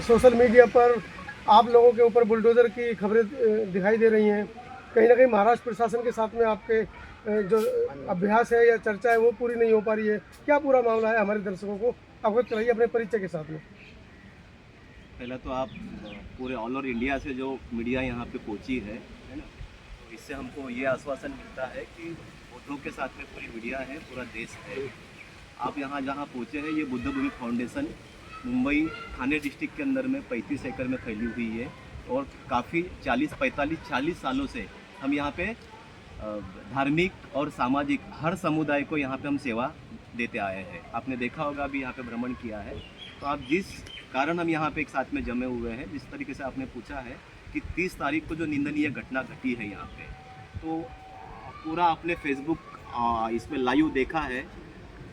Social media पर आप लोगों के ऊपर बुलडोज़र की खबरें दिखाई दे रही हैं। कहीं न कहीं महाराष्ट्र प्रशासन के साथ में आपके जो अभ्यास है या चर्चा है वो पूरी नहीं हो पा रही है। क्या पूरा मामला है हमारे दर्शकों को अवगत कराइए अपने परिचय के साथ में। पहले तो आप पूरे ऑल ओवर इंडिया से जो मीडिया यहाँ पे पहुँची है ना, तो इससे हमको ये आश्वासन मिलता है कि उद्योग के साथ में पूरी मीडिया है, पूरा देश है। आप यहाँ जहाँ पहुँचे हैं, ये बुद्ध भूमि फाउंडेशन मुंबई थाने डिस्ट्रिक्ट के अंदर में 35 एकड़ में फैली हुई है और काफ़ी 40 सालों से हम यहाँ पे धार्मिक और सामाजिक हर समुदाय को यहाँ पे हम सेवा देते आए हैं। आपने देखा होगा, अभी यहाँ पे भ्रमण किया है, तो आप जिस कारण हम यहाँ पे एक साथ में जमे हुए हैं, जिस तरीके से आपने पूछा है कि 30 तारीख को जो निंदनीय घटना घटी है यहाँ पे, तो पूरा आपने फेसबुक इसमें लाइव देखा है।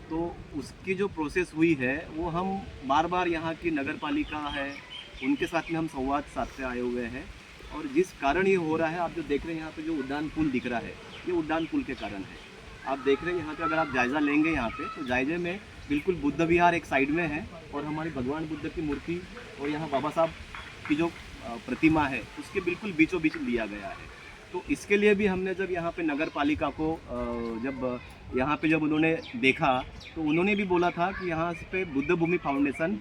तो उसकी जो प्रोसेस हुई है वो हम बार बार यहाँ की नगर पालिका है उनके साथ में हम संवाद साधते आए हुए हैं। और जिस कारण ये हो रहा है, आप जो देख रहे हैं यहाँ पे जो उद्यान पुल दिख रहा है, ये उद्यान पुल के कारण है। आप देख रहे हैं यहाँ पे, अगर आप जायज़ा लेंगे यहाँ पे, तो जायजे में बिल्कुल बुद्ध विहार एक साइड में है और हमारी भगवान बुद्ध की मूर्ति और यहाँ बाबा साहब की जो प्रतिमा है उसके बिल्कुल बीचों बीच लिया गया है। तो इसके लिए भी हमने जब यहाँ पे नगर पालिका को जब उन्होंने देखा, तो उन्होंने भी बोला था कि यहाँ पे बुद्ध भूमि फाउंडेशन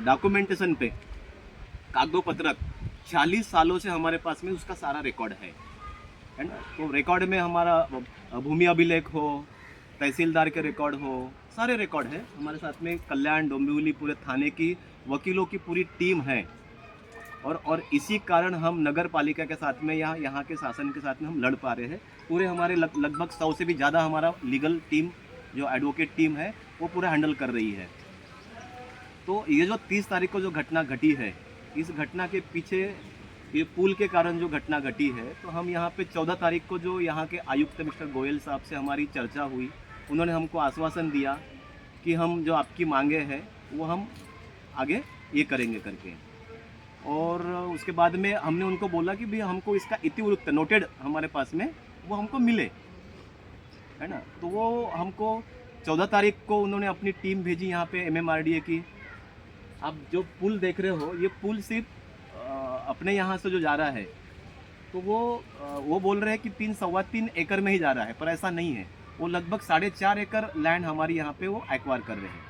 डॉक्यूमेंटेशन पे कागजोपत्रक 40 सालों से हमारे पास में उसका सारा रिकॉर्ड है ना। तो रिकॉर्ड में हमारा भूमि अभिलेख हो, तहसीलदार के रिकॉर्ड हो, सारे रिकॉर्ड है हमारे साथ में। कल्याण, डोंबिवली पूरे थाने की वकीलों की पूरी टीम है और इसी कारण हम नगर पालिका के साथ में यहाँ के शासन के साथ में हम लड़ पा रहे हैं। पूरे हमारे लगभग 100 से भी ज़्यादा हमारा लीगल टीम, जो एडवोकेट टीम है, वो पूरा हैंडल कर रही है। तो ये जो 30 तारीख को जो घटना घटी है, इस घटना के पीछे ये पुल के कारण जो घटना घटी है, तो हम यहाँ पे 14 तारीख को जो यहाँ के आयुक्त मिस्टर गोयल साहब से हमारी चर्चा हुई, उन्होंने हमको आश्वासन दिया कि हम जो आपकी मांगे हैं वो हम आगे ये करेंगे करके। और उसके बाद में हमने उनको बोला कि भाई हमको इसका इतिवृत्त नोटेड हमारे पास में वो हमको मिले, है ना। तो वो हमको 14 तारीख को उन्होंने अपनी टीम भेजी यहाँ पे MMRDA की। आप जो पुल देख रहे हो, ये पुल सिर्फ अपने यहाँ से जो जा रहा है, तो वो बोल रहे हैं कि 3-3.25 एकड़ में ही जा रहा है, पर ऐसा नहीं है। वो लगभग 4.5 एकड़ लैंड हमारी यहाँ पे वो एक्वायर कर रहे हैं,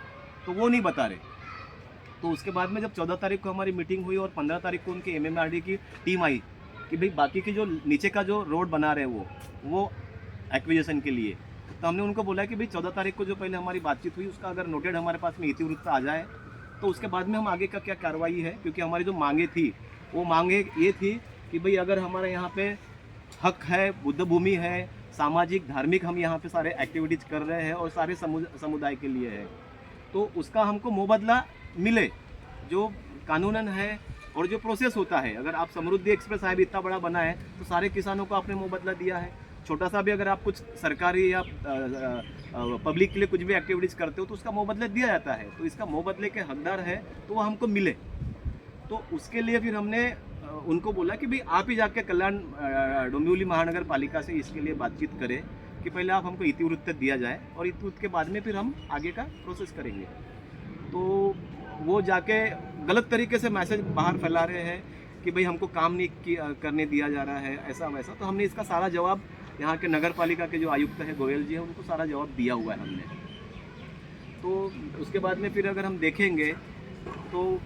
तो वो नहीं बता रहे। तो उसके बाद में जब 14 तारीख को हमारी मीटिंग हुई और 15 तारीख को उनकी MMRDA की टीम आई कि भाई बाकी की जो नीचे का जो रोड बना रहे हैं वो एक्विजिशन के लिए, तो हमने उनको बोला कि भाई 14 तारीख को जो पहले हमारी बातचीत हुई उसका अगर नोटेड हमारे पास में इतिवृत्त आ जाए, तो उसके बाद में हम आगे का क्या कार्रवाई है। क्योंकि हमारी जो मांगे थी, वो मांगे ये थी कि भाई अगर हमारे यहाँ पे हक है, बुद्ध भूमि है, सामाजिक धार्मिक हम यहाँ पे सारे एक्टिविटीज़ कर रहे हैं और सारे समुदाय के लिए है, तो उसका हमको मुबदला मिले, जो कानूनन है और जो प्रोसेस होता है। अगर आप समृद्धि एक्सप्रेस हाईवे इतना बड़ा बना है, तो सारे किसानों को आपने मुबदला दिया है। छोटा सा भी अगर आप कुछ सरकारी या पब्लिक के लिए कुछ भी एक्टिविटीज़ करते हो, तो उसका मुबदला दिया जाता है। तो इसका मुबदले के हकदार है, तो वो हमको मिले। तो उसके लिए फिर हमने उनको बोला कि भाई आप ही जाके कल्याण डोंबिवली महानगर पालिका से इसके लिए बातचीत करें कि पहले आप हमको इतिवृत्त दिया जाए और इतिवृत्त के बाद में फिर हम आगे का प्रोसेस करेंगे। तो वो जाके गलत तरीके से मैसेज बाहर फैला रहे हैं कि भाई हमको काम नहीं करने दिया जा रहा है, ऐसा वैसा। तो हमने इसका सारा जवाब यहाँ के नगर पालिका के जो आयुक्त है गोयल जी हैं, उनको सारा जवाब दिया हुआ है हमने। तो उसके बाद में फिर अगर हम देखेंगे तो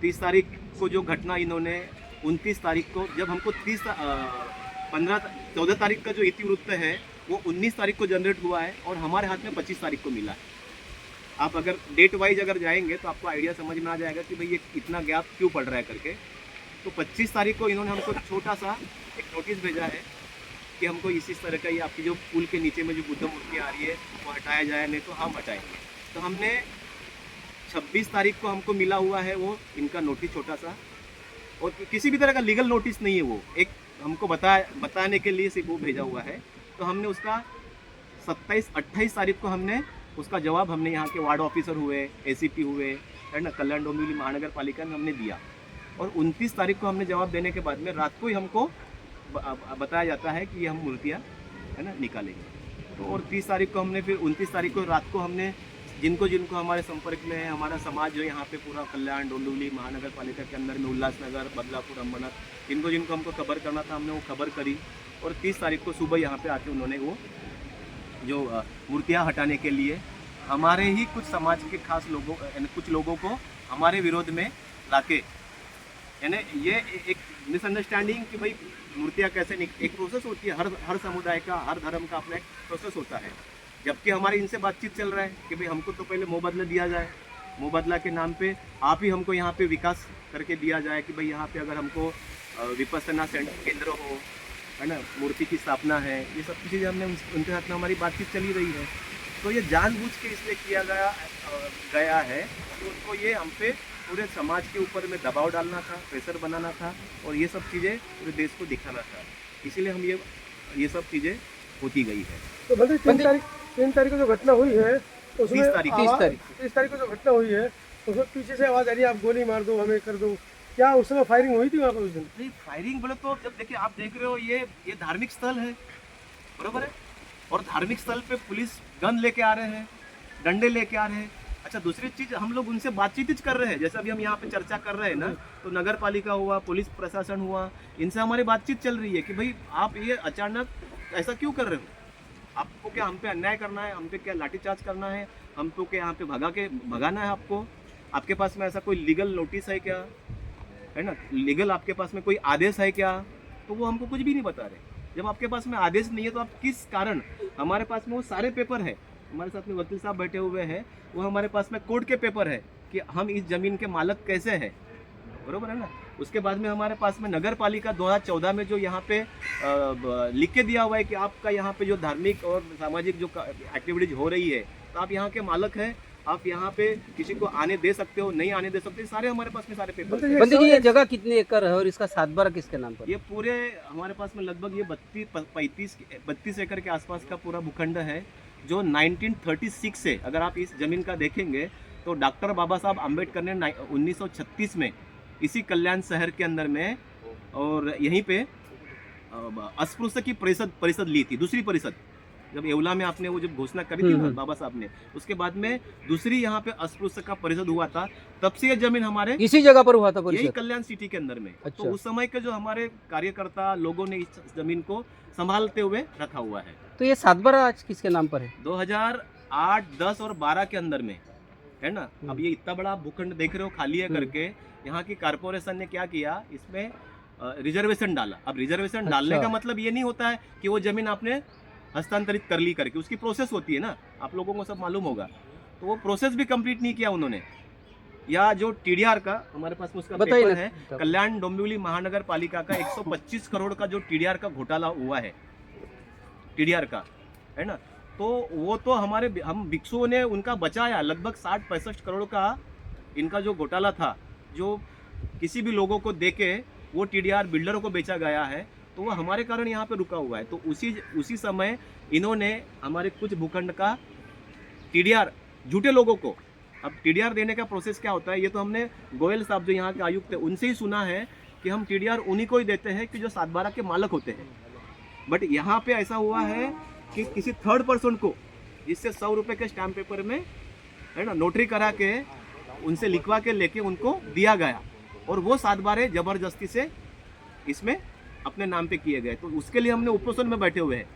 30 तारीख को जो घटना इन्होंने 29 तारीख को जब हमको 14 तारीख का जो इतिवृत्त है वो 19 तारीख को जनरेट हुआ है और हमारे हाथ में 25 तारीख को मिला है। आप अगर डेट वाइज अगर जाएंगे तो आपको आइडिया समझ में आ जाएगा कि भाई ये इतना गैप क्यों पड़ रहा है करके। तो 25 तारीख को इन्होंने हमको छोटा सा एक नोटिस भेजा है कि हमको इसी तरह का ये आपकी जो पुल के नीचे में जो बुद्ध मूर्ति आ रही है वो हटाया जाए, नहीं तो हम हटाएंगे। तो हमने 26 तारीख को हमको मिला हुआ है वो इनका नोटिस छोटा सा, और किसी भी तरह का लीगल नोटिस नहीं है, वो एक हमको बताने के लिए सिर्फ वो भेजा हुआ है। तो हमने उसका 27-28 तारीख को हमने उसका जवाब हमने यहाँ के वार्ड ऑफिसर हुए, ACP हुए, है ना, कल्याण डोंबिवली महानगर पालिका में हमने दिया। और 29 तारीख को हमने जवाब देने के बाद में रात को ही हमको बताया जाता है कि ये हम मूर्तियाँ, है ना, निकालेंगे। तो और 30 तारीख को हमने फिर 29 तारीख को रात को हमने जिनको जिनको हमारे संपर्क में है, हमारा समाज जो यहाँ पे पूरा कल्याण, डोंबिवली महानगर पालिका के अंदर में उल्लासनगर, बदलापुर, अम्बनाथ, जिनको जिनको हमको खबर करना था हमने वो खबर करी। और 30 तारीख को सुबह यहाँ पे आके उन्होंने वो जो मूर्तियाँ हटाने के लिए हमारे ही कुछ समाज के खास लोगों यानी कुछ लोगों को हमारे विरोध में लाके, यानी ये एक मिसअंडरस्टैंडिंग कि भाई मूर्तियाँ कैसे एक प्रोसेस होती है, हर समुदाय का, हर धर्म का अपना एक प्रोसेस होता है। जबकि हमारी इनसे बातचीत चल रहा है कि भाई हमको तो पहले मुबादला दिया जाए, मुबादला के नाम पे आप ही हमको यहाँ पे विकास करके दिया जाए कि भाई यहाँ पे अगर हमको विपස්සना केंद्र हो, है ना, मूर्ति की स्थापना है, ये सब चीज़ें हमने उनके साथ में हमारी बातचीत चली रही है। तो ये जानबूझ के इसलिए किया गया है कि उनको ये हम पे पूरे समाज के ऊपर में दबाव डालना था, प्रेशर बनाना था और ये सब चीज़ें पूरे देश को दिखाना था। इसीलिए हम ये सब चीज़ें होती गई है। तो बल्कि 3 तारीख को जो घटना हुई है उसमें 30 तारीख को जो घटना हुई है उसमें पीछे से आवाज़ आ रही है, आप गोली मार दो, हमें कर दो। क्या उस समय फायरिंग हुई थी वहाँ पर उस दिन? नहीं, फायरिंग बोले तो जब देखिए आप देख रहे हो ये धार्मिक स्थल है, बरोबर है, और धार्मिक स्थल पे पुलिस गन लेके आ रहे हैं, डंडे लेके आ रहे हैं। अच्छा, दूसरी चीज हम लोग उनसे बातचीत ही कर रहे हैं, जैसे अभी हम यहाँ पे चर्चा कर रहे हैं ना, तो नगर पालिका हुआ, पुलिस प्रशासन हुआ, इनसे हमारी बातचीत चल रही है कि भाई आप ये अचानक ऐसा क्यों कर रहे हो, आपको क्या हम पे अन्याय करना है, हम पे क्या लाठीचार्ज करना है, हमको क्या यहाँ पे भगाना है आपको, आपके पास में ऐसा कोई लीगल नोटिस है क्या, है ना, लीगल आपके पास में कोई आदेश है क्या? तो वो हमको कुछ भी नहीं बता रहे। जब आपके पास में आदेश नहीं है तो आप किस कारण, हमारे पास में वो सारे पेपर है, हमारे साथ में वकील साहब बैठे हुए हैं, वो हमारे पास में कोर्ट के पेपर है कि हम इस ज़मीन के मालक कैसे हैं, बरोबर है ना। उसके बाद में हमारे पास में नगर पालिका 2014 में जो यहाँ पे लिख के दिया हुआ है कि आपका यहाँ पे जो धार्मिक और सामाजिक जो एक्टिविटीज हो रही है तो आप यहाँ के मालक हैं, आप यहाँ पे किसी को आने दे सकते हो, नहीं आने दे सकते, सारे हमारे पास में सारे पेपर। बंदी जी, ये जगह कितने एकड़ है और इसका सातबारा किसके नाम पर? ये पूरे हमारे पास में लगभग ये 32 एकड़ के आसपास का पूरा भूखंड है, जो 1936 से, अगर आप इस जमीन का देखेंगे तो डॉक्टर बाबा साहब अम्बेडकर ने 1936 में इसी कल्याण शहर के अंदर में और यहीं पे अस्पृश्य की परिषद ली थी, दूसरी परिषद, जब येवला में आपने वो जब घोषणा करी थी ना बाबा साहब ने, उसके बाद में दूसरी यहाँ पे अस्पृश्य का परिषद हुआ था, तब से ये जमीन हमारे इसी जगह पर हुआ था परिषद, यही कल्याण सिटी के अंदर में। अच्छा। तो उस समय के जो हमारे कार्यकर्ता लोगों ने इस जमीन को संभालते हुए रखा हुआ है। तो ये सातबारा आज किसके नाम पर है? 2008, 10 और 12 के अंदर में, है ना। अब ये इतना बड़ा भूखंड देख रहे हो खाली है करके, यहाँ की कारपोरेशन ने क्या किया, इसमें रिजर्वेशन डाला। अब रिजर्वेशन डालने का मतलब ये नहीं होता है कि वो जमीन आपने हस्तांतरित कर ली करके, उसकी प्रोसेस होती है ना, आप लोगों को सब मालूम होगा। तो वो प्रोसेस भी कंप्लीट नहीं किया उन्होंने। या जो टीडीआर का हमारे पास में उसका पेपर है, कल्याण डोंबिवली महानगर पालिका का 125 करोड़ का जो टीडीआर का घोटाला हुआ है, टीडीआर का, है ना, तो वो तो हम भिक्षुओं ने उनका बचाया। लगभग 60-65 करोड़ का इनका जो घोटाला था, जो किसी भी लोगों को देके वो टीडीआर बिल्डरों को बेचा गया है, तो वो हमारे कारण यहाँ पे रुका हुआ है। तो उसी समय इन्होंने हमारे कुछ भूखंड का टीडीआर झूठे लोगों को, अब टीडीआर देने का प्रोसेस क्या होता है, ये तो हमने गोयल साहब जो यहाँ के आयुक्त है उनसे ही सुना है कि हम टीडीआर उन्हीं को ही देते हैं कि जो सातबारा के मालक होते हैं। बट यहाँ पे ऐसा हुआ है कि किसी थर्ड पर्सन को, जिससे 100 रुपये के स्टैम्प पेपर में, है ना, नोटरी करा के उनसे लिखवा के लेके उनको दिया गया, और वो सातबारे जबरदस्ती से इसमें अपने नाम पे किए गए। तो उसके लिए हमने उपोषण में बैठे हुए हैं।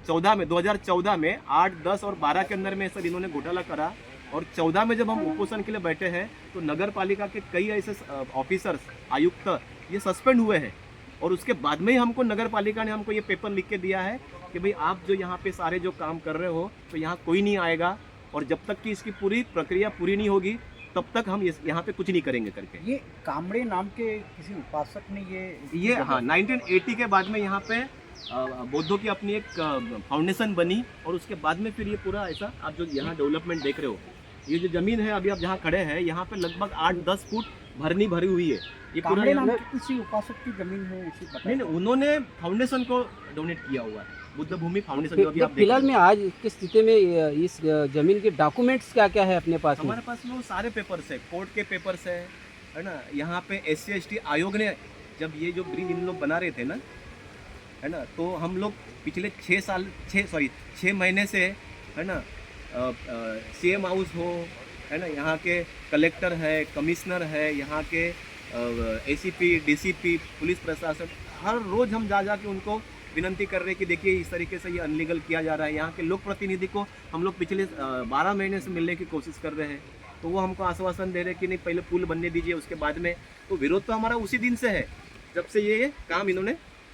2014 में 8, 10 और 12 के अंदर में सर इन्होंने घोटाला करा, और 14 में जब हम उपोषण के लिए बैठे हैं तो नगर पालिका के कई ऐसे ऑफिसर्स, आयुक्त ये सस्पेंड हुए हैं, और उसके बाद में ही हमको नगर पालिका ने हमको ये पेपर लिख के दिया है कि भाई आप जो यहाँ पे सारे जो काम कर रहे हो तो यहाँ कोई नहीं आएगा, और जब तक कि इसकी पूरी प्रक्रिया पूरी नहीं होगी तब तक हम यहाँ पे कुछ नहीं करेंगे करके। ये कामड़े नाम के किसी उपासक ने ये हाँ 1980 के बाद में यहाँ पे बौद्धों की अपनी एक फाउंडेशन बनी, और उसके बाद में फिर ये पूरा ऐसा आप जो यहाँ डेवलपमेंट देख रहे हो, ये जो जमीन है अभी आप जहाँ खड़े हैं यहाँ पे लगभग 8-10 फुट भरनी भरी हुई है। ये पूरा कामड़े नाम की किसी उपासक की जमीन है, इसी पता नहीं, उन्होंने फाउंडेशन को डोनेट किया हुआ है, बुद्ध भूमि फाउंडेशन जो अभी आप फिलहाल में आज किस स्थिति में इस जमीन के डॉक्यूमेंट्स क्या क्या है अपने पास? हमारे पास में वो सारे पेपर्स है, कोर्ट के पेपर्स है ना। यहाँ पे SC/ST आयोग ने जब ये जो ब्रिज इन लोग बना रहे थे ना, है ना, तो हम लोग पिछले 6 महीने से, है ना, CM हाउस हो, है ना, यहाँ के कलेक्टर है, कमिश्नर है, यहाँ के ACP, DCP, पुलिस प्रशासन, हर रोज़ हम जा के उनको विनंती कर रहे हैं कि देखिए इस तरीके से ये अनलीगल किया जा रहा है। यहाँ के लोक प्रतिनिधि को हम लोग पिछले 12 महीने से मिलने की कोशिश कर रहे हैं, तो वो हमको आश्वासन दे रहे हैं कि नहीं पहले पुल बनने दीजिए, उसके बाद में। तो विरोध तो हमारा उसी दिन से है जब से ये काम इन्होंने,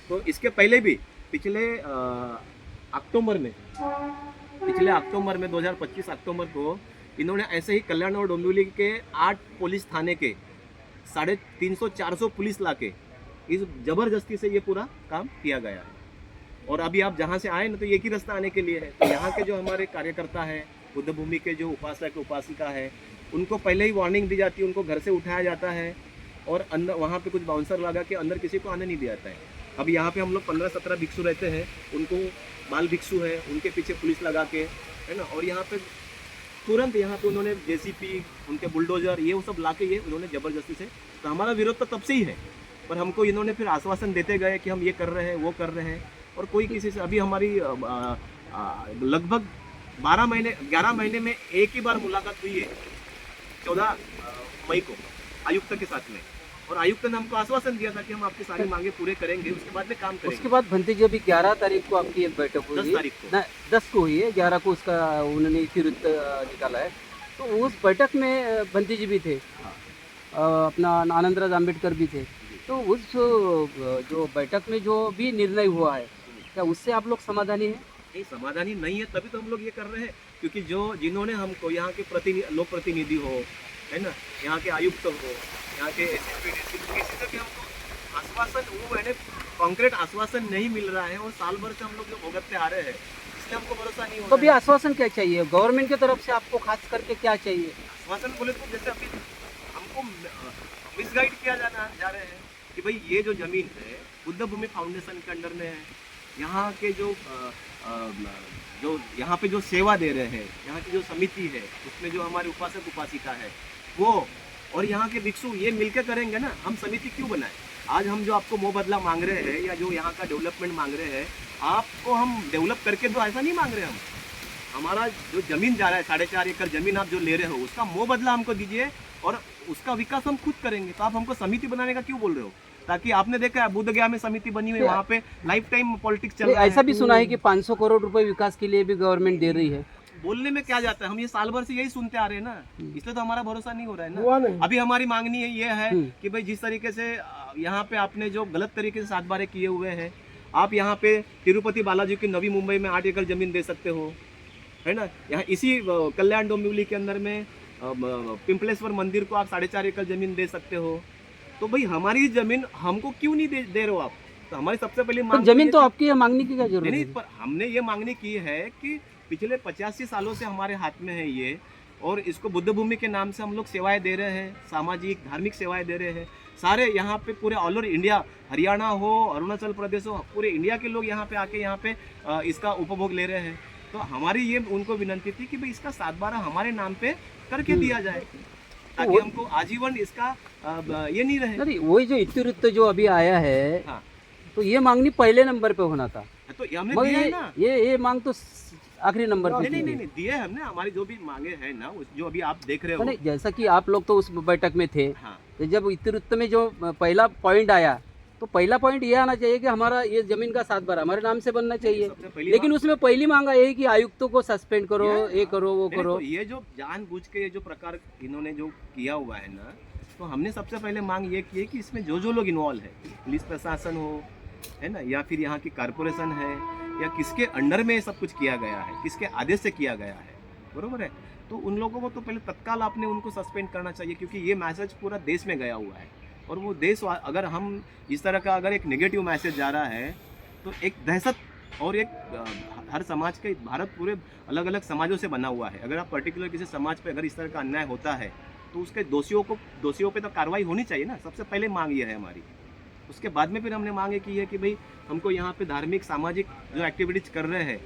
तो इसके पहले भी पिछले अक्टूबर में 2025 अक्टूबर को इन्होंने ऐसे ही कल्याण और डोंबिवली के 8 पुलिस थाने के 350-400 पुलिस लाके इस जबरदस्ती से ये पूरा काम किया गया है। और अभी आप जहाँ से आए ना, तो एक ही रास्ता आने के लिए है। तो यहाँ के जो हमारे कार्यकर्ता है, बुद्ध भूमि के जो उपासक उपासिका है, उनको पहले ही वार्निंग दी जाती है, उनको घर से उठाया जाता है और अंदर वहाँ पे कुछ बाउंसर लगा के अंदर किसी को आने नहीं दिया जाता है। अब यहाँ पे हम लोग 15-17 भिक्षु रहते हैं, उनको बाल भिक्षु है, उनके पीछे पुलिस लगा के, है ना, और यहाँ पे तुरंत यहाँ पे उन्होंने JCP, उनके बुलडोजर, ये वो सब ला के ये उन्होंने ज़बरदस्ती से। तो हमारा विरोध तो तब से ही है, पर हमको इन्होंने फिर आश्वासन देते गए कि हम ये कर रहे हैं, वो कर रहे हैं, और कोई किसी से। अभी हमारी लगभग 11 महीने में एक ही बार मुलाकात हुई है, 14 मई को आयुक्त के साथ में, और आयुक्त ने हमको आश्वासन दिया था कि हम आपकी सारी मांगे पूरे करेंगे, उसके बाद में काम करेंगे। उसके बाद भंते जी अभी 11 तारीख को आपकी एक बैठक हुई 10 तारीख को, 10 को हुई है, 11 को उसका उन्होंने इतिवृत्त निकाला है। तो उस बैठक में भंते जी भी थे, अपना आनंदराज आम्बेडकर भी थे। तो उस जो बैठक में जो भी निर्णय हुआ है, क्या उससे आप लोग समाधानी हैं? नहीं, समाधानी नहीं है, तभी तो हम लोग ये कर रहे हैं, क्योंकि जिन्होंने हमको यहाँ के लोक प्रतिनिधि हो, है ना, यहाँ के आयुक्त हो, यहाँ के SSP, DCP, किसी से भी हमको आश्वासन, वो है कॉन्क्रीट आश्वासन नहीं मिल रहा है, और साल भर से हम लोग जो भुगतते आ रहे हैं, इसलिए हमको भरोसा नहीं हो तो रहा भी है। आश्वासन क्या चाहिए गवर्नमेंट की तरफ से आपको, खास करके क्या चाहिए? आश्वासन बोले तो जैसे अभी हमको मिसगाइड किया जा रहे हैं कि भाई ये जो ज़मीन है बुद्ध भूमि फाउंडेशन के अंडर में है, यहाँ के जो यहाँ पे जो सेवा दे रहे हैं, यहाँ की जो समिति है, उसमें जो हमारे उपासक उपासिका है वो, और यहाँ के भिक्षु, ये मिलकर करेंगे ना। हम समिति क्यों बनाए? आज हम जो आपको मोह बदला मांग रहे हैं, या जो यहाँ का डेवलपमेंट मांग रहे हैं, आपको हम डेवलप करके दो, ऐसा नहीं मांग रहे हम। हमारा जो ज़मीन जा रहा है, 4.5 एकड़ ज़मीन आप जो ले रहे हो, उसका मोह बदला हमको दीजिए, और उसका विकास हम खुद करेंगे। तो आप हमको समिति बनाने का क्यों बोल रहे हो? ताकि आपने देखा है बोध गया में समिति बनी हुई है, वहाँ पे लाइफ टाइम पॉलिटिक्स चल रहा है। ऐसा भी सुना है कि 500 करोड़ रुपए विकास के लिए भी गवर्नमेंट दे रही है। बोलने में क्या जाता है, हम ये साल भर से यही सुनते आ रहे हैं ना, इसलिए तो हमारा भरोसा नहीं हो रहा है हुआ ना। नहीं। अभी हमारी मांगनी है ये है कि भाई जिस तरीके से यहाँ पे आपने जो गलत तरीके से 7 बारे किए हुए हैं, आप यहाँ पे तिरुपति बालाजी की नवी मुंबई में 8 एकड़ जमीन दे सकते हो, है ना। यहाँ इसी कल्याण डोंबिवली के अंदर में पिंपलेश्वर मंदिर को आप 4.5 एकड़ जमीन दे सकते हो। तो भाई हमारी जमीन हमको क्यों नहीं दे रहे हो आप? तो हमारी सबसे पहले तो मांग जमीन तो आपकी है, मांगने की क्या जरूरत नहीं, है? पर हमने ये मांगनी की है कि पिछले 85 सालों से हमारे हाथ में है ये, और इसको बुद्ध भूमि के नाम से हम लोग सेवाएं दे रहे हैं, सामाजिक धार्मिक सेवाएं दे रहे हैं। सारे यहाँ पे पूरे ऑल ओवर इंडिया, हरियाणा हो, अरुणाचल प्रदेश हो, पूरे इंडिया के लोग यहाँ पे आके यहाँ पे इसका उपभोग ले रहे हैं। तो हमारी ये उनको विनंती थी कि भाई इसका 7/12 हमारे नाम पे करके दिया जाए, ताकि हमको आजीवन इसका ये नहीं रहे। नहीं, वही जो इतिवृत्त जो अभी आया है, हाँ, तो ये मांगनी पहले नंबर पे होना था, तो ये हमने मगर दिया है ना। ये मांग तो आखिरी नंबर पे नहीं थी। नहीं नहीं, दिए हैं हमने। हमारी जो भी मांगे हैं ना, जो अभी आप देख रहे हो। नहीं, जैसा कि आप लोग तो उस बैठक में थे, हाँ, तो जब इतिवृत्त में जो पहला पॉइंट आया, तो पहला पॉइंट ये आना चाहिए कि हमारा ये जमीन का 7/12 हमारे नाम से बनना चाहिए। सबसे पहली लेकिन उसमें पहली मांगा यही कि आयुक्तों को सस्पेंड करो, ये करो, वो नहीं, करो। तो ये जो जानबूझ के ये जो प्रकार इन्होंने जो किया हुआ है ना, तो हमने सबसे पहले मांग ये की है कि इसमें जो लोग इन्वॉल्व है, पुलिस प्रशासन हो, है ना, या फिर यहाँ की कारपोरेशन है, या किसके अंडर में ये सब कुछ किया गया है, किसके आदेश से किया गया है, बरोबर है। तो उन लोगों को तो पहले तत्काल आपने उनको सस्पेंड करना चाहिए, क्योंकि ये मैसेज पूरा देश में गया हुआ है। और वो देश, अगर हम इस तरह का अगर एक नेगेटिव मैसेज जा रहा है, तो एक दहशत, और एक हर समाज के, भारत पूरे अलग अलग समाजों से बना हुआ है। अगर आप पर्टिकुलर किसी समाज पे अगर इस तरह का अन्याय होता है, तो उसके दोषियों पे तो कार्रवाई होनी चाहिए ना। सबसे पहले मांग ये है हमारी। उसके बाद में फिर हमने मांग की है कि भाई हमको यहाँ पे धार्मिक सामाजिक जो एक्टिविटीज़ कर रहे हैं,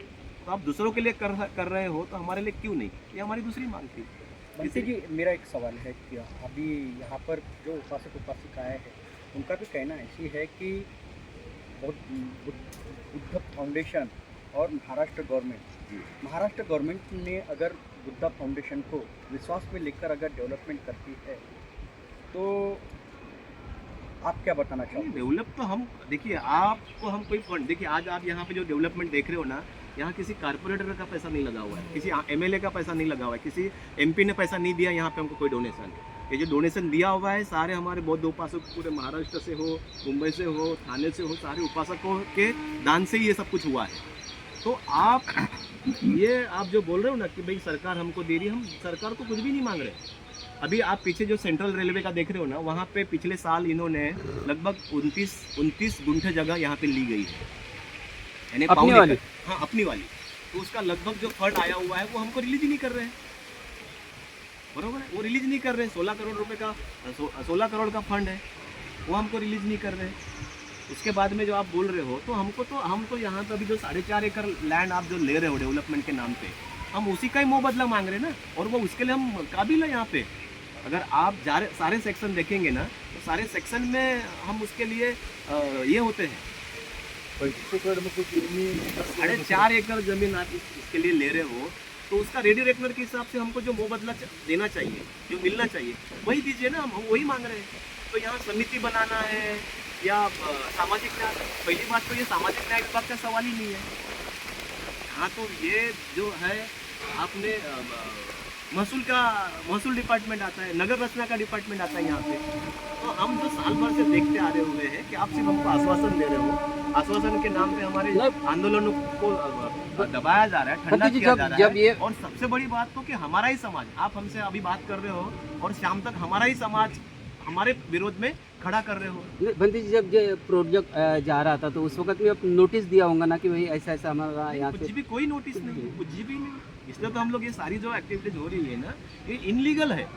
तो आप दूसरों के लिए कर रहे हो, तो हमारे लिए क्यों नहीं? ये हमारी दूसरी मांग थी। बंसी जी, मेरा एक सवाल है कि अभी यहाँ पर जो उपासक उपासिकाएँ हैं, उनका भी कहना ऐसी है कि बुद्ध फाउंडेशन और महाराष्ट्र गवर्नमेंट, महाराष्ट्र गवर्नमेंट ने अगर बुद्धा फाउंडेशन को विश्वास में लेकर अगर डेवलपमेंट करती है तो आप क्या बताना चाहोगे? डेवलप तो हम देखिए, आपको हम कोई फंड देखिए, आज आप यहाँ पे जो डेवलपमेंट देख रहे हो ना, यहाँ किसी कारपोरेटर का पैसा नहीं लगा हुआ है, किसी एमएलए का पैसा नहीं लगा हुआ है, किसी एमपी ने पैसा नहीं दिया यहाँ पे हमको कोई डोनेशन। ये जो डोनेशन दिया हुआ है सारे हमारे बौद्ध उपासक पूरे महाराष्ट्र से हो, मुंबई से हो, थाने से हो, सारे उपासकों के दान से ही ये सब कुछ हुआ है। तो आप जो बोल रहे हो ना कि भाई सरकार हमको दे रही है, हम सरकार को कुछ भी नहीं मांग रहे। अभी आप पीछे जो सेंट्रल रेलवे का देख रहे हो ना, वहाँ पे पिछले साल इन्होंने लगभग 29 गुंठे जगह यहाँ पे ली गई है, यानी अपनी वाली? हाँ, अपनी वाली। तो उसका लगभग जो फंड आया हुआ है वो हमको रिलीज ही नहीं कर रहे हैं, बरोबर है, वो रिलीज नहीं कर रहे हैं। 16 करोड़ रुपए का 16 करोड़ का फंड है, वो हमको रिलीज नहीं कर रहे हैं। उसके बाद में जो आप बोल रहे हो, तो हम तो यहाँ पे अभी जो 4.5 एकड़ लैंड आप जो ले रहे हो डेवलपमेंट के नाम पे, हम उसी का ही मुबदला मांग रहे हैं ना, और वो उसके लिए हम काबिल है यहाँ पे। अगर आप सारे सेक्शन देखेंगे ना, तो सारे सेक्शन में हम उसके लिए ये होते हैं। 4.5 एकड़ जमीन आप इसके लिए ले रहे हो, तो उसका रेडी रेकनर के हिसाब से हमको जो मुबदला देना चाहिए, जो मिलना चाहिए, वही दीजिए ना, हम वही मांग रहे हैं। तो यहाँ समिति बनाना है या सामाजिक न्याय, पहली बात तो ये सामाजिक न्याय विभाग का सवाल ही नहीं है। हाँ, तो ये जो है आपने महसूल डिपार्टमेंट आता है, नगर रचना का डिपार्टमेंट आता है यहाँ पे। तो हम जो साल भर से देखते आ रहे हुए हैं कि आप सिर्फ हमको आश्वासन दे रहे हो, आश्वासन के नाम पे हमारे आंदोलनों को दबाया जा रहा है, ठंडा किया जा रहा है। और सबसे बड़ी बात तो कि हमारा ही समाज, आप हमसे अभी बात कर रहे हो और शाम तक हमारा ही समाज हमारे विरोध में खड़ा कर रहे हो। बंदी जी, जब ये प्रोजेक्ट जा रहा था तो उस वक्त में आप नोटिस दिया होगा ना कि भाई ऐसा ऐसा हमारा यहाँ कुछ से? भी कोई नोटिस नहीं, कुछ भी नहीं। इसलिए तो हम लोग ये सारी जो एक्टिविटीज हो रही है ना, ये इनलीगल है,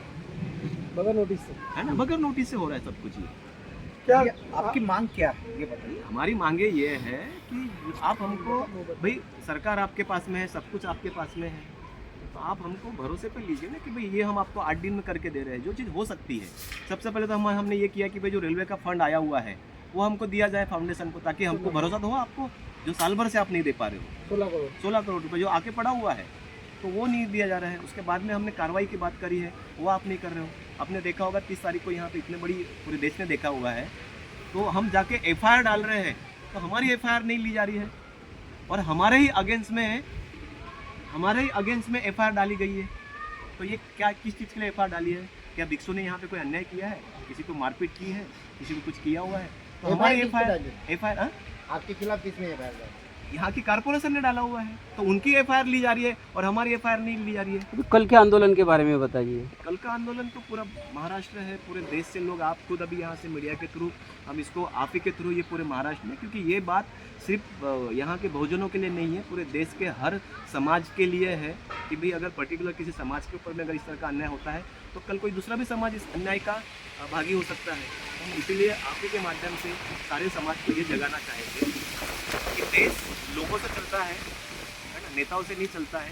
बगैर नोटिस से, है ना, बगैर नोटिस से हो रहा है सब कुछ। ये क्या आपकी मांग क्या है ये बताइए? हमारी मांगे ये है कि आप हमको, भाई सरकार आपके पास में है, सब कुछ आपके पास में है, तो आप हमको भरोसे पे लीजिए ना कि भाई ये हम आपको 8 दिन में करके दे रहे हैं, जो चीज़ हो सकती है। सबसे पहले तो हमने ये किया कि भाई जो रेलवे का फंड आया हुआ है वो हमको दिया जाए फाउंडेशन को, ताकि हमको भरोसा तो हो आपको, जो साल भर से आप नहीं दे पा रहे हो। 16 करोड़ रुपये जो आके पड़ा हुआ है, तो वो नहीं दिया जा रहा है। उसके बाद में हमने कार्रवाई की बात करी है, वो आप नहीं कर रहे हो। आपने देखा होगा 30 तारीख को यहाँ पे इतने बड़ी पूरे देश ने देखा हुआ है, तो हम जाके FIR डाल रहे हैं, तो हमारी FIR नहीं ली जा रही है, और हमारे ही अगेंस्ट में FIR डाली गई है। तो ये क्या, किस चीज़ के लिए FIR डाली है? क्या भिक्षु ने यहाँ पे कोई अन्याय किया है, किसी को मारपीट की है, किसी को कुछ किया हुआ है? तो हमारी FIR आपके खिलाफ किसने FIR डाली? यहाँ की कारपोरेशन ने डाला हुआ है, तो उनकी FIR ली जा रही है और हमारी FIR नहीं ली जा रही है। अभी कल के आंदोलन के बारे में बताइए। कल का आंदोलन तो पूरा महाराष्ट्र है, पूरे देश से लोग, आप खुद अभी यहाँ से मीडिया के थ्रू, हम इसको आप ही के थ्रू ये पूरे महाराष्ट्र में, क्योंकि ये बात सिर्फ यहाँ के बहुजनों के लिए नहीं है, पूरे देश के हर समाज के लिए है कि भाई अगर पर्टिकुलर किसी समाज के ऊपर में अगर इस तरह का अन्याय होता है, तो कल कोई दूसरा भी समाज इस अन्याय का भागी हो सकता है। हम इसीलिए आप ही के माध्यम से सारे समाज को ये जगाना चाहेंगे कि देश लोगों से चलता है ना, नेताओं से नहीं चलता है।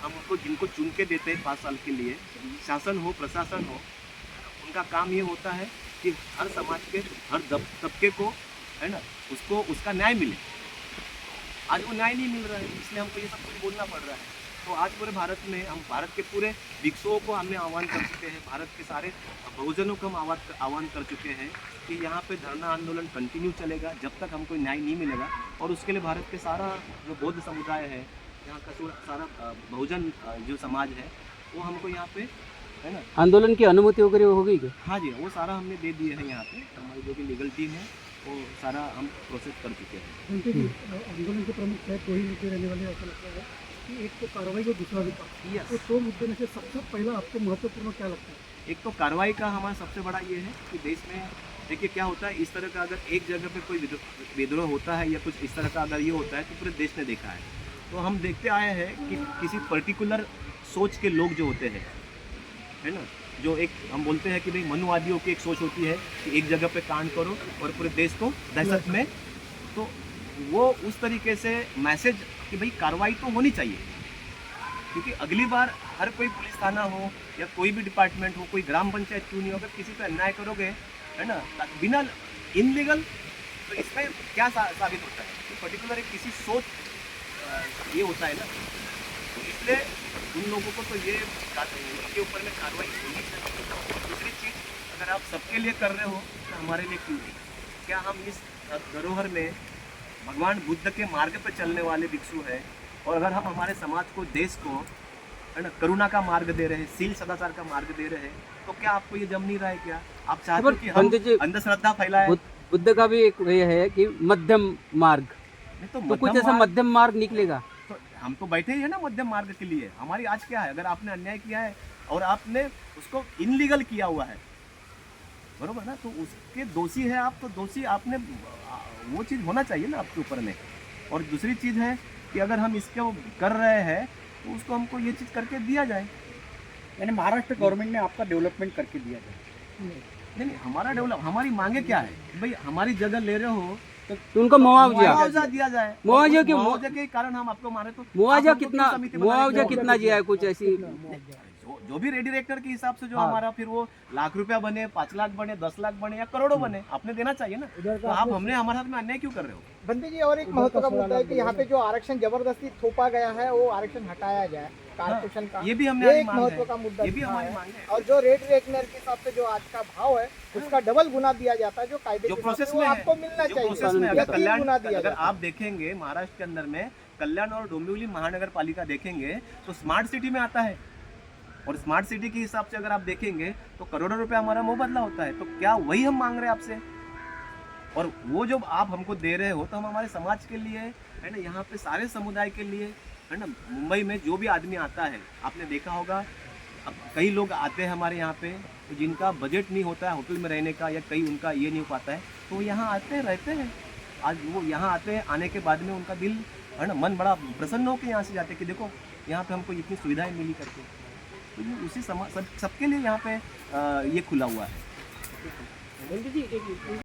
हम उनको जिनको चुन के देते हैं 5 साल के लिए, शासन हो प्रशासन हो, उनका काम ये होता है कि हर समाज के हर तबके को, है ना, उसको उसका न्याय मिले। आज वो न्याय नहीं मिल रहा है, इसलिए हमको ये सब कुछ बोलना पड़ रहा है। तो आज पूरे भारत में हम भारत के पूरे भिक्षुओं को हमने आह्वान कर चुके हैं, भारत के सारे बहुजनों को हम आह्वान कर चुके हैं कि यहाँ पे धरना आंदोलन कंटिन्यू चलेगा जब तक हमको न्याय नहीं मिलेगा। और उसके लिए भारत के सारा जो बौद्ध समुदाय है, यहाँ का सारा बहुजन जो समाज है, वो हमको यहाँ पे, है ना, आंदोलन की अनुमति वगैरह होगी क्या? हाँ जी, वो सारा हमने दे दिए हैं। यहाँ पे हमारी जो भी लीगल टीम है वो सारा हम प्रोसेस कर चुके हैं। आंदोलन के प्रमुख शायद 2 ही मुद्दे रहने वाले, ऐसा लगता है कि एक तो कार्रवाई और दूसरा विकास। तो 2 मुद्दे में से सबसे पहला आपको महत्वपूर्ण क्या लगता है? एक तो कार्रवाई का हमारा सबसे बड़ा ये है कि देश में देखिए क्या होता है, इस तरह का अगर एक जगह पे कोई विद्रोह होता है या कुछ इस तरह का अगर ये होता है, तो पूरे देश ने देखा है। तो हम देखते आए हैं कि किसी पर्टिकुलर सोच के लोग जो होते हैं, है ना, जो एक हम बोलते हैं कि भाई मनुवादियों की एक सोच होती है कि एक जगह पे कांड करो और पूरे देश को दहशत में, तो वो उस तरीके से मैसेज कि भाई कार्रवाई तो होनी चाहिए, क्योंकि अगली बार हर कोई पुलिस थाना हो या कोई भी डिपार्टमेंट हो, कोई ग्राम पंचायत क्यों नहीं हो, अगर किसी पे अन्याय करोगे, है ना, बिना इनलीगल, तो इसमें क्या साबित होता है कि पर्टिकुलर एक किसी सोच ये होता है ना, तो इसलिए उन लोगों को तो ये इनके ऊपर में कार्रवाई होनी चाहिए। दूसरी चीज़, अगर आप सबके लिए कर रहे हो तो हमारे लिए क्यों नहीं? क्या हम इस धरोहर में भगवान बुद्ध के मार्ग पर चलने वाले भिक्षु हैं, और अगर हम हमारे समाज को, देश को, है ना, करुणा का मार्ग दे रहे हैं, शील सदाचार का मार्ग दे रहे हैं, तो क्या आपको ये जम नहीं रहा है? क्या आप चाहते हो कि हम पंडित जी, अंधश्रद्धा फैलाएं? बुद्ध का भी एक ये है कि मध्यम मार्ग, नहीं तो मध्यम कुछ ऐसा मार्ग- मध्यम मार्ग निकलेगा। तो हम तो बैठे ही है ना मध्यम मार्ग के लिए। हमारी आज क्या है, अगर आपने अन्याय किया है और आपने उसको इनलीगल किया हुआ है, बरोबर ना, तो उसके दोषी है आप, तो दोषी आपने वो चीज़ होना चाहिए ना आपके ऊपर में। और दूसरी चीज़ है कि अगर हम इसको कर रहे हैं तो उसको हमको ये चीज़ करके दिया जाए। यानी महाराष्ट्र गवर्नमेंट ने आपका डेवलपमेंट करके दिया जाए। नहीं नहीं, हमारा डेवलप, हमारी मांगे क्या है कि भाई हमारी जगह ले रहे हो तो उनका मुआवजा दिया जाए। मुआवजा और के- उस मुआवजे के कारण हम आपको मारे तो मुआवजा आप हमको कितना, क्यों समिति बना रहे हो? मुआवजा कितना दिया है कुछ ऐसी? जो भी रेडी डायरेक्टर के हिसाब से जो हाँ। हमारा, फिर वो लाख रुपया बने, 5 लाख बने, 10 लाख बने या करोड़ों बने, आपने देना चाहिए ना। तो आप हमने हमारे साथ में अन्याय क्यों कर रहे हो? बंदी जी, और एक महत्व का मुद्दा है कि यहाँ पे जो आरक्षण जबरदस्ती थोपा गया है वो आरक्षण हटाया जाए कारपोरेशन का। ये भी हमने ये हमारी एक मांग महत्व है। का मुद्दा ये भी दिखा हमारी है। मांग है। और जो रेट रेकनर के हिसाब से जो आज का भाव है उसका डबल गुना दिया जाता है, जो कायदे जो के हिसाब प्रोसेस से वो में है, आपको मिलना जो चाहिए। प्रोसेस में, या अगर 3 कल्याण, गुना दिया अगर जाता है। आप देखेंगे महाराष्ट्र के अंदर में कल्याण और डोंबिवली महानगर पालिका देखेंगे तो स्मार्ट सिटी में आता है, और स्मार्ट सिटी के हिसाब से अगर आप देखेंगे तो करोड़ों रुपया हमारा मुबादला होता है। तो क्या वही हम मांग रहे हैं आपसे? और वो जो आप हमको दे रहे हो तो हम हमारे समाज के लिए, है ना, यहाँ पे सारे समुदाय के लिए, है ना। मुंबई में जो भी आदमी आता है, आपने देखा होगा, अब कई लोग आते हैं हमारे यहाँ पे, तो जिनका बजट नहीं होता है होटल में रहने का, या कई उनका ये नहीं हो पाता है, तो वो यहाँ आते हैं, रहते हैं। आज वो यहाँ आते हैं, आने के बाद में उनका दिल, है ना, मन बड़ा प्रसन्न होकर यहाँ से जाते हैं कि देखो यहाँ पे हमको इतनी सुविधाएं मिली करके। तो ये उसी समाज सबके लिए यहाँ पे ये खुला हुआ है।